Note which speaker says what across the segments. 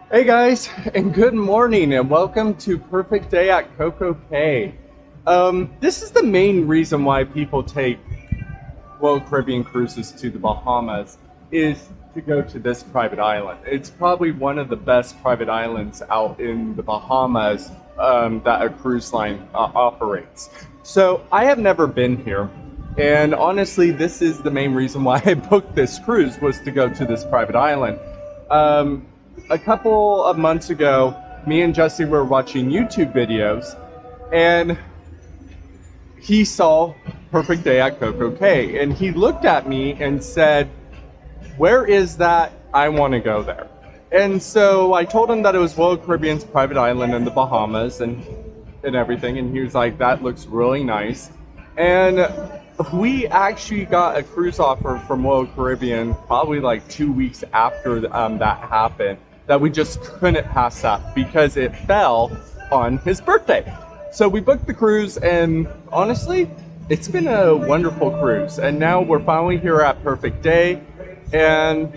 Speaker 1: Hey guys, and good morning, and welcome to Perfect Day at Coco Cay. This is the main reason why people take Royal Caribbean cruises to the Bahamas, is to go to this private island. It's probably one of the best private islands out in the Bahamas that a cruise line operates. So I have never been here, and honestly, this is the main reason why I booked this cruise, was to go to this private island. A couple of months ago, me and Jesse were watching YouTube videos, and he saw Perfect Day at Coco Cay, and he looked at me and said, "Where is that? I want to go there." And so I told him that it was Royal Caribbean's private island in the Bahamas and everything, and he was like, "That looks really nice." And we actually got a cruise offer from Royal Caribbean probably like 2 weeks after that happened, that we just couldn't pass up because it fell on his birthday. So we booked the cruise, and honestly, it's been a wonderful cruise. And now we're finally here at Perfect Day, and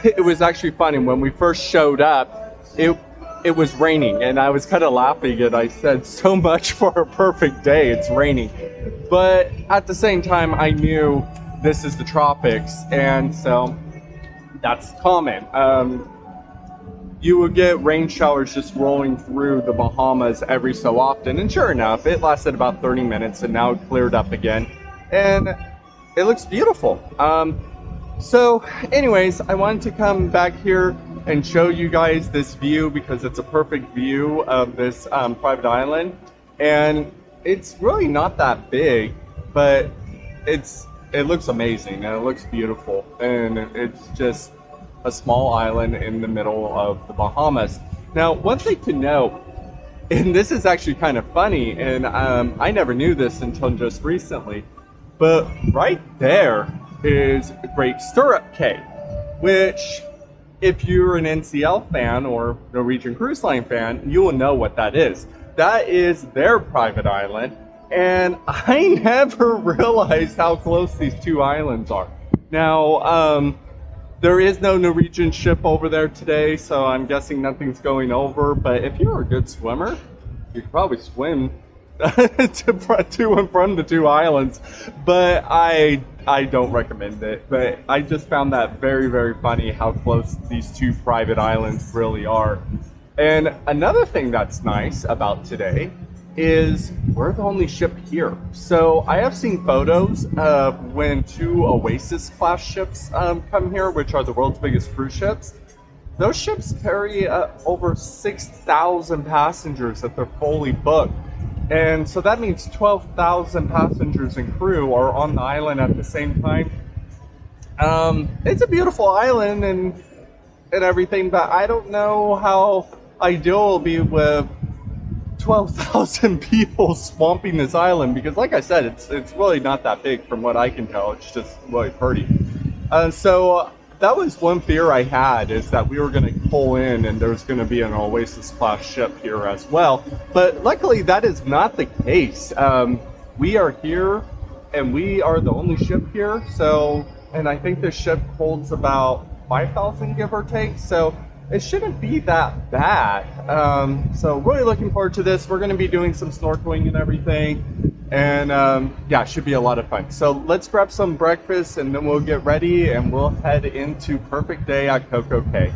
Speaker 1: it was actually funny. When we first showed up, it was raining, and I was kind of laughing, and I said, "So much for a perfect day, it's raining." But at the same time, I knew this is the tropics, and so that's common. You will get rain showers just rolling through the Bahamas every so often, and sure enough, it lasted about 30 minutes, and now it cleared up again, and it looks beautiful. So anyways, I wanted to come back here and show you guys this view, because it's a perfect view of this private island, and it's really not that big, but it looks amazing, and it looks beautiful, and it's just a small island in the middle of the Bahamas. Now, one thing to note, and this is actually kind of funny, and I never knew this until just recently, but right there is Great Stirrup Cay, which, if you're an NCL fan or Norwegian Cruise Line fan, you will know what that is. That is their private island, and I never realized how close these two islands are. Now, there is no Norwegian ship over there today, so I'm guessing nothing's going over, but if you're a good swimmer, you could probably swim to and from the two islands, but I don't recommend it. But I just found that very, very funny how close these two private islands really are. And another thing that's nice about today is we're the only ship here. So I have seen photos of when two Oasis class ships come here, which are the world's biggest cruise ships. Those ships carry over 6,000 passengers that they're fully booked. And so that means 12,000 passengers and crew are on the island at the same time. It's a beautiful island and everything, but I don't know how ideal it'll be with 12,000 people swamping this island, because like I said, it's really not that big from what I can tell. It's just really pretty. So that was one fear I had, is that we were going to pull in and there's going to be an Oasis class ship here as well. But luckily that is not the case. We are here and we are the only ship here. So, and I think this ship holds about 5,000 give or take. So it shouldn't be that bad. So really looking forward to this. We're going to be doing some snorkeling and everything. And yeah, it should be a lot of fun. So let's grab some breakfast and then we'll get ready and we'll head into Perfect Day at Coco Cay.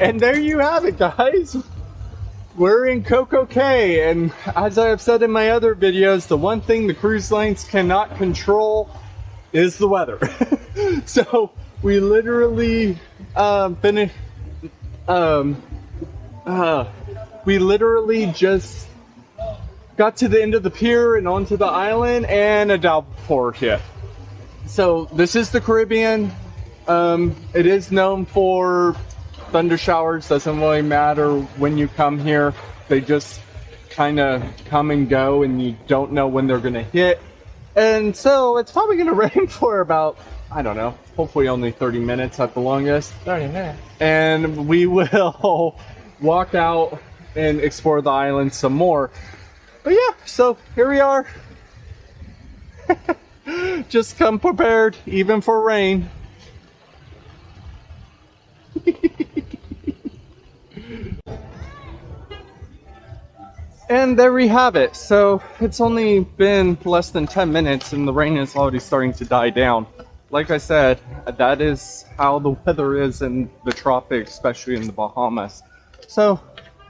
Speaker 1: And there you have it, guys. We're in Coco Cay, and as I have said in my other videos, the one thing the cruise lines cannot control is the weather. So we literally finished. We literally just got to the end of the pier and onto the island, and a downpour hit. So this is the Caribbean. It is known for thunder showers. Doesn't really matter when you come here. They just kind of come and go, and you don't know when they're gonna hit. And so it's probably gonna rain for about, I don't know, hopefully only 30 minutes at the longest.
Speaker 2: 30 minutes.
Speaker 1: And we will walk out and explore the island some more. But yeah, so here we are. Just come prepared, even for rain. And there we have it. So it's only been less than 10 minutes and the rain is already starting to die down. Like I said, that is how the weather is in the tropics, especially in the Bahamas. So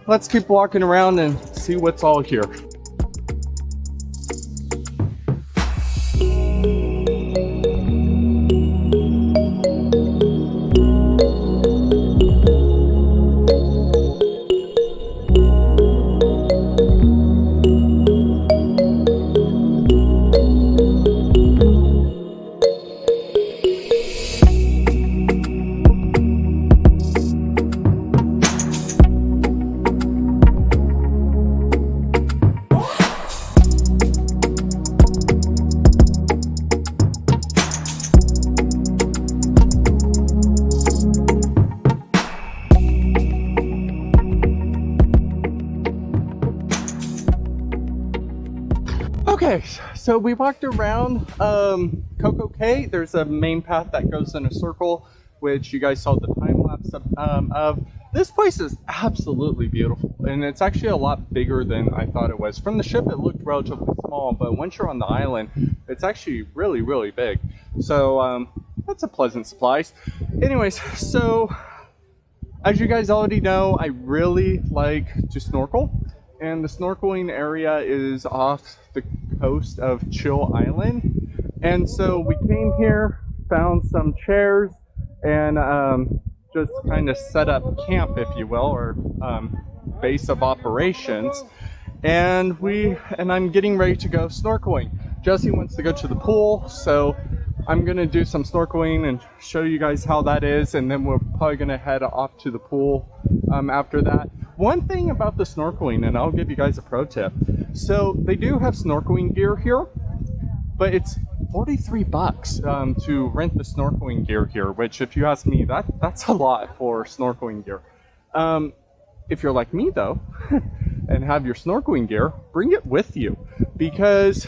Speaker 1: let's keep walking around and see what's all here. Okay, so we walked around Coco Cay. There's a main path that goes in a circle, which you guys saw the time lapse of. This place is absolutely beautiful, and it's actually a lot bigger than I thought it was. From the ship, it looked relatively small, but once you're on the island, it's actually really, really big. So that's a pleasant surprise. Anyways, so as you guys already know, I really like to snorkel. And the snorkeling area is off the coast of Chill Island. And so we came here, found some chairs, and just kind of set up camp, if you will, or base of operations. And I'm getting ready to go snorkeling. Jesse wants to go to the pool, so I'm gonna do some snorkeling and show you guys how that is, and then we're probably gonna head off to the pool after that. One thing about the snorkeling, and I'll give you guys a pro tip. So they do have snorkeling gear here, but it's 43 bucks to rent the snorkeling gear here, which if you ask me, that's a lot for snorkeling gear. If you're like me though, and have your snorkeling gear, bring it with you, because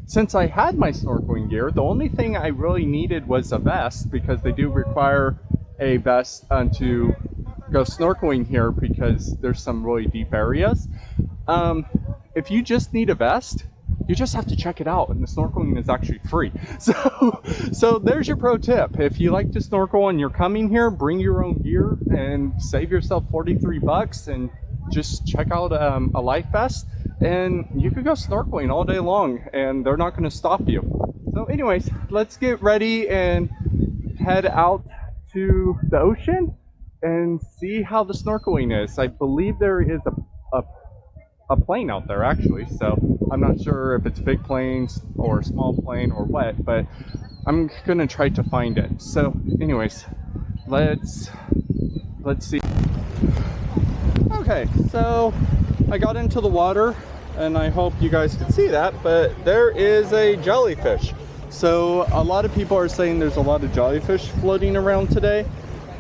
Speaker 1: since I had my snorkeling gear, the only thing I really needed was a vest, because they do require a vest to go snorkeling here because there's some really deep areas. If you just need a vest, you just have to check it out, and the snorkeling is actually free. So there's your pro tip. If you like to snorkel and you're coming here, bring your own gear and save yourself 43 bucks and just check out a life vest, and you could go snorkeling all day long and they're not going to stop you. So anyways, let's get ready and head out to the ocean and see how the snorkeling is. I believe there is a plane out there actually, so I'm not sure if it's big planes or small plane or what, but I'm gonna try to find it. So anyways, let's see. Okay, so I got into the water and I hope you guys can see that, but there is a jellyfish. So a lot of people are saying there's a lot of jellyfish floating around today.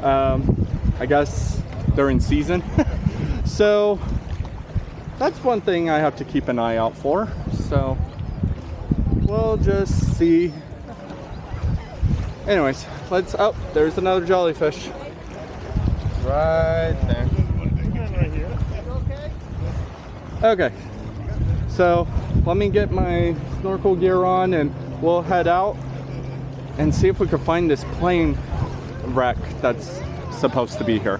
Speaker 1: I guess they're in season. So that's one thing I have to keep an eye out for. So we'll just see. Anyways, oh, there's another jellyfish. Right there. Okay, so let me get my snorkel gear on and we'll head out and see if we can find this plane wreck that's supposed to be here.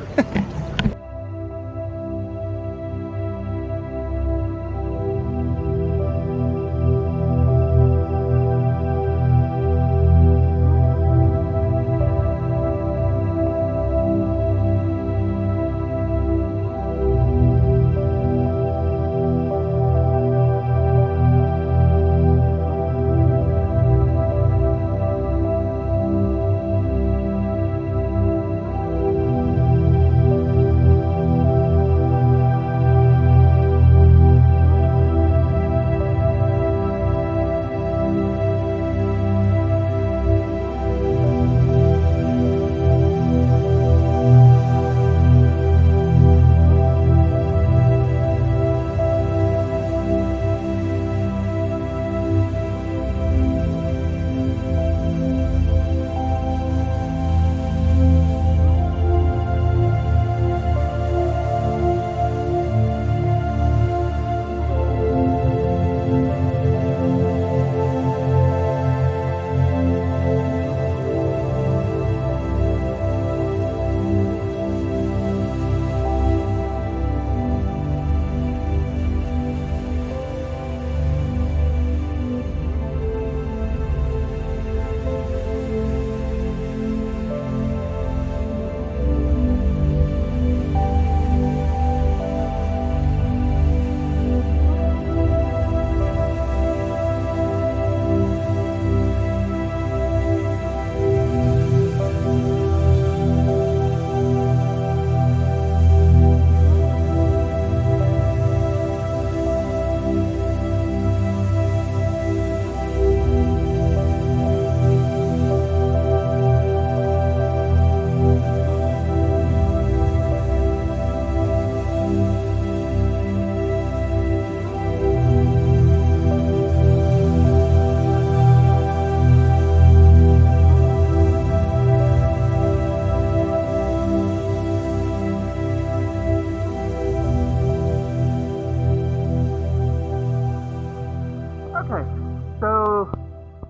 Speaker 1: So,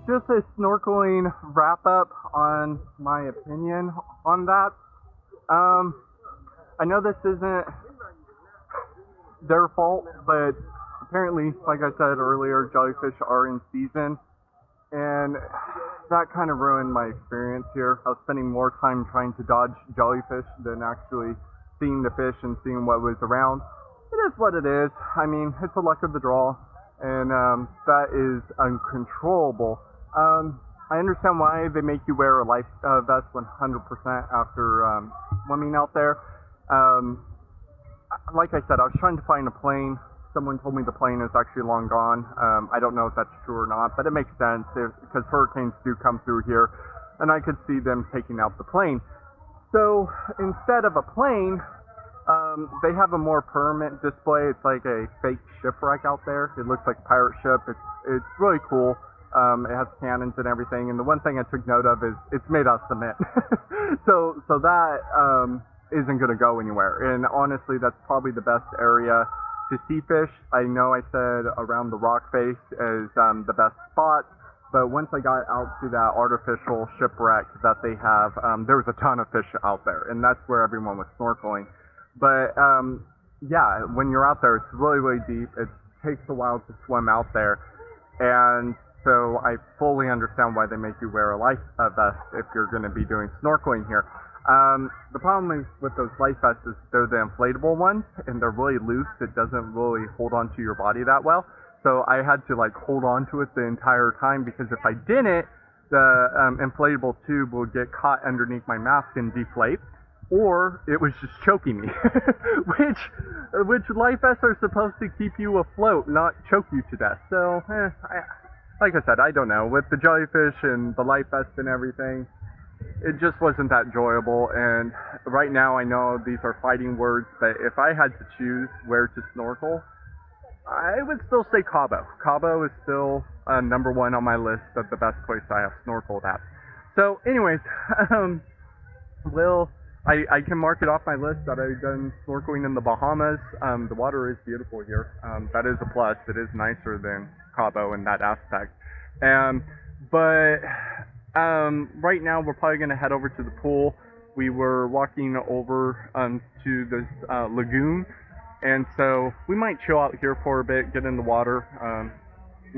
Speaker 1: just a snorkeling wrap up on my opinion on that. I know this isn't their fault, but apparently, like I said earlier, jellyfish are in season, and that kind of ruined my experience here. I was spending more time trying to dodge jellyfish than actually seeing the fish and seeing what was around. It is what it is. I mean, it's the luck of the draw, and that is uncontrollable. I understand why they make you wear a life vest 100% after swimming out there. Like I said, I was trying to find a plane. Someone told me the plane is actually long gone. I don't know if that's true or not, but it makes sense because hurricanes do come through here, and I could see them taking out the plane. So instead of a plane, they have a more permanent display. It's like a fake shipwreck out there. It looks like a pirate ship. It's really cool. It has cannons and everything. And the one thing I took note of is it's made out of cement. so that isn't going to go anywhere. And honestly, that's probably the best area to see fish. I know I said around the rock face is the best spot, but once I got out to that artificial shipwreck that they have, there was a ton of fish out there, and that's where everyone was snorkeling. But yeah, when you're out there, it's really, really deep. It takes a while to swim out there, and so I fully understand why they make you wear a life vest if you're going to be doing snorkeling here. The problem is with those life vests is they're the inflatable ones, and they're really loose. It doesn't really hold onto your body that well. So I had to like hold on to it the entire time, because if I didn't, the inflatable tube would get caught underneath my mask and deflate, or it was just choking me. which life vests are supposed to keep you afloat, not choke you to death. So, like I said, I don't know. With the jellyfish and the life vest and everything, it just wasn't that enjoyable. And right now I know these are fighting words, but if I had to choose where to snorkel, I would still say Cabo. Cabo is still number one on my list of the best place I have snorkeled at. So anyways, I can mark it off my list that I've done snorkeling in the Bahamas. The water is beautiful here. That is a plus. It is nicer than Cabo in that aspect. But right now we're probably going to head over to the pool. We were walking over to this lagoon, and so we might chill out here for a bit, get in the water.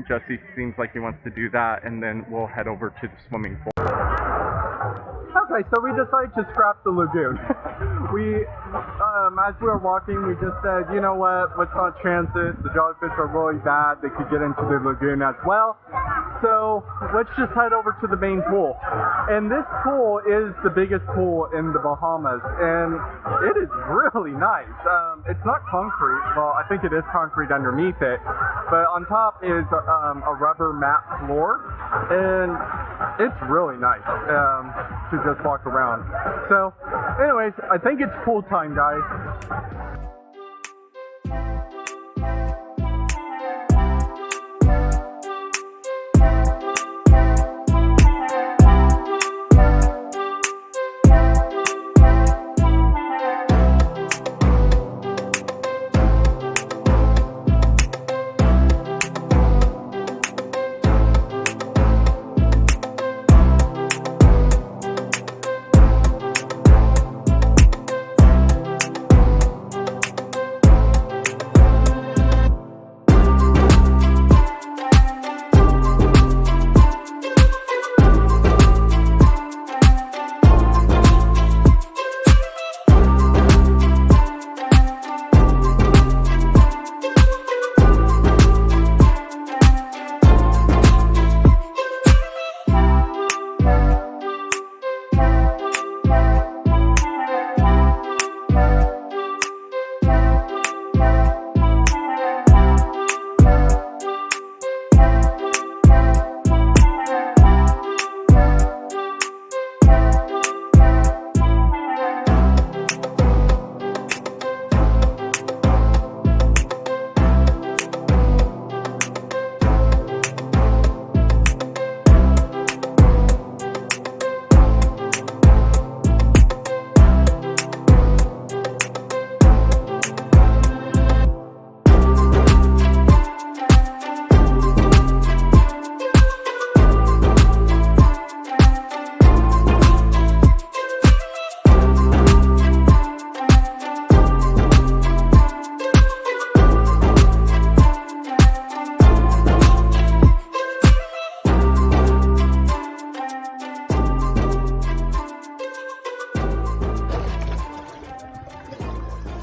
Speaker 1: Jesse seems like he wants to do that, and then we'll head over to the swimming pool. Okay, so we decided to scrap the lagoon. As we were walking, we just said, you know what, let's not chance it. The jellyfish are really bad. They could get into the lagoon as well. So let's just head over to the main pool. And this pool is the biggest pool in the Bahamas, and it is really nice. It's not concrete. Well, I think it is concrete underneath it, but on top is a rubber mat floor, and it's really nice to just walk around. So anyways, I think it's pool time, guys.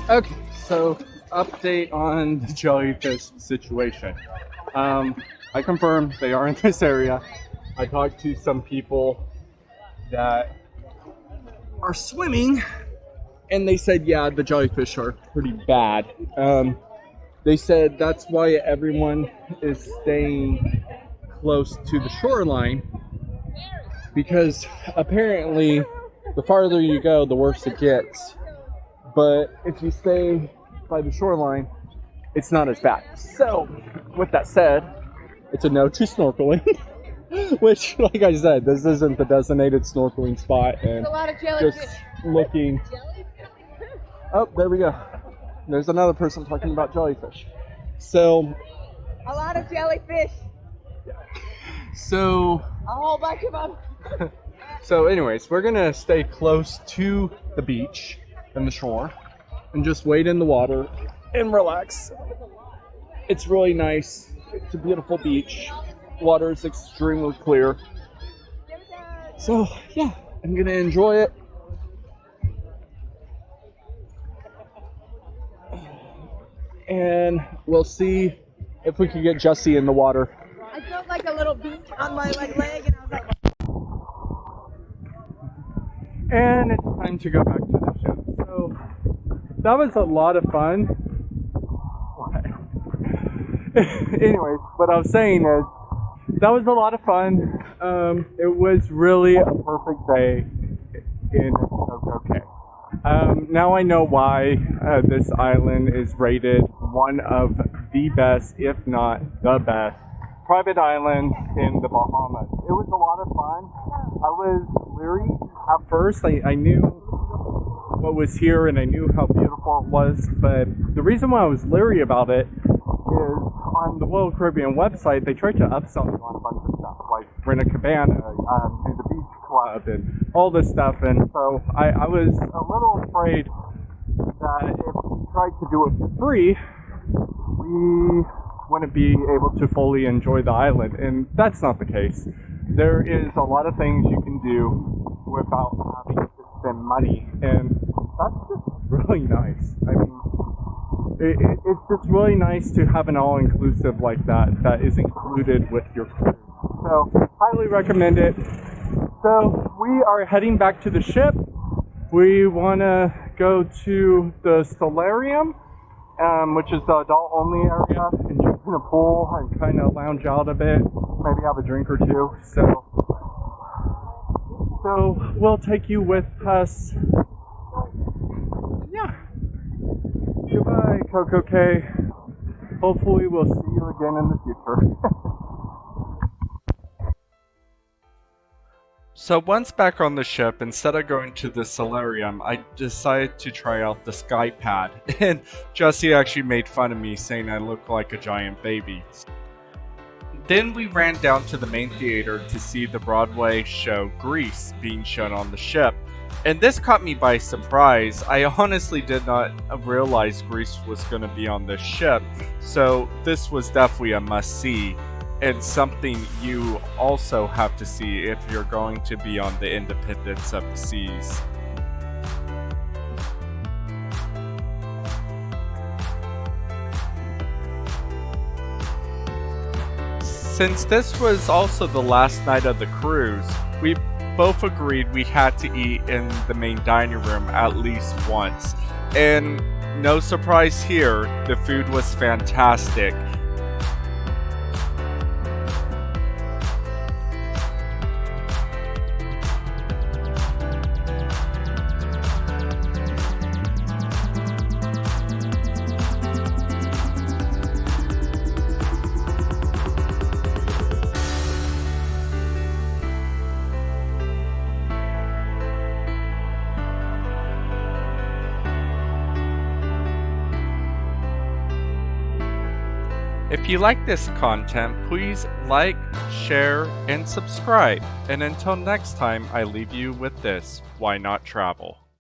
Speaker 1: Okay, so update on the jellyfish situation. I confirm they are in this area. I talked to some people that are swimming, and they said, yeah, the jellyfish are pretty bad. They said that's why everyone is staying close to the shoreline, because apparently the farther you go, the worse it gets. But if you stay by the shoreline, it's not as bad. So, with that said, it's a no to snorkeling. Which, like I said, this isn't the designated snorkeling spot. And
Speaker 2: a lot of jellyfish.
Speaker 1: Just looking. Oh, there we go. There's another person talking about jellyfish. So,
Speaker 2: a lot of jellyfish.
Speaker 1: So,
Speaker 2: a whole bunch of them.
Speaker 1: So anyways, we're gonna stay close to the beach and the shore and just wade in the water and relax. It's really nice. It's a beautiful beach. Water is extremely clear. So yeah, I'm gonna enjoy it. And we'll see if we can get Jessie in the water.
Speaker 2: I felt like a little beat on my leg, and I was like,
Speaker 1: and it's time to go back to the ship. So that was a lot of fun. Anyways, what I was saying is that was a lot of fun. It was really a perfect day in Coco Cay. Now I know why this island is rated one of the best, if not the best, private island in the Bahamas. It was a lot of fun. I was leery at first. I knew what was here and I knew how beautiful it was, but the reason why I was leery about it is on the Royal Caribbean website, they tried to upsell you on a bunch of stuff, like rent a cabana, do the beach club, and all this stuff, and so I was a little afraid that if we tried to do it for free, we wouldn't be able to fully enjoy the island, and that's not the case. There is a lot of things you can do without having to spend money, and that's just really nice. I mean, it's just really nice to have an all-inclusive like that is included with your cruise. So, highly recommend it. So, we are heading back to the ship. We want to go to the solarium, which is the adult-only area, and jump in a pool and kind of lounge out a bit, maybe have a drink or two. So we'll take you with us. Yeah. Goodbye, Coco Cay. Hopefully we'll see you again in the future. So once back on the ship, instead of going to the solarium, I decided to try out the sky pad. And Jessie actually made fun of me, saying I look like a giant baby. Then we ran down to the main theater to see the Broadway show Grease being shown on the ship. And this caught me by surprise. I honestly did not realize Grease was going to be on this ship. So this was definitely a must-see. And something you also have to see if you're going to be on the Independence of the Seas. Since this was also the last night of the cruise, we both agreed we had to eat in the main dining room at least once. And no surprise here, the food was fantastic. If you like this content, please like, share, and subscribe. And until next time, I leave you with this: why not travel?